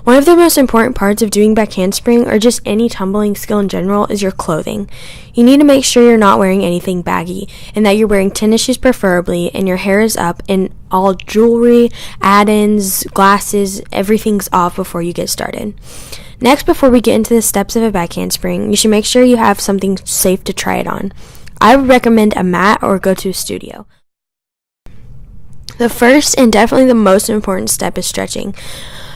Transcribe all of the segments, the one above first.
One of the most important parts of doing back handspring or just any tumbling skill in general is your clothing. You need to make sure you're not wearing anything baggy and that you're wearing tennis shoes preferably and your hair is up and all jewelry, add-ins, glasses, everything's off before you get started. Next, before we get into the steps of a back handspring, you should make sure you have something safe to try it on. I would recommend a mat or go to a studio. The first and definitely the most important step is stretching.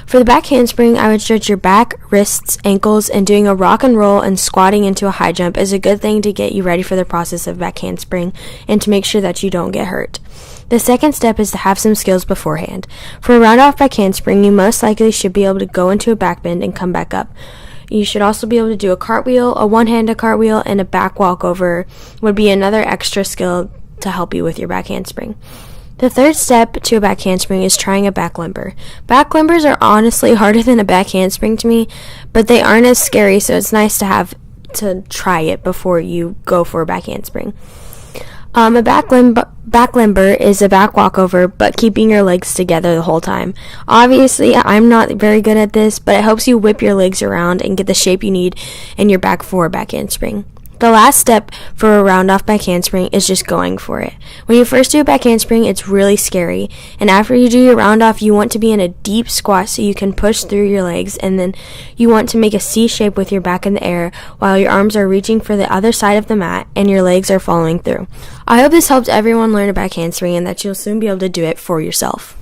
For the back handspring, I would stretch your back, wrists, ankles, and doing a rock and roll and squatting into a high jump is a good thing to get you ready for the process of back handspring and to make sure that you don't get hurt. The second step is to have some skills beforehand. For a round-off back handspring, you most likely should be able to go into a back bend and come back up. You should also be able to do a cartwheel, a one-handed cartwheel, and a back walkover would be another extra skill to help you with your back handspring. The third step to a back handspring is trying a back limber. Back limbers are honestly harder than a back handspring to me, but they aren't as scary, so it's nice to try it before you go for a back handspring. A back limber is a back walkover, but keeping your legs together the whole time. Obviously, I'm not very good at this, but it helps you whip your legs around and get the shape you need in your back for a back handspring. The last step for a round-off back handspring is just going for it. When you first do a back handspring, it's really scary, and after you do your round-off, you want to be in a deep squat so you can push through your legs, and then you want to make a C shape with your back in the air while your arms are reaching for the other side of the mat and your legs are following through. I hope this helped everyone learn a back handspring and that you'll soon be able to do it for yourself.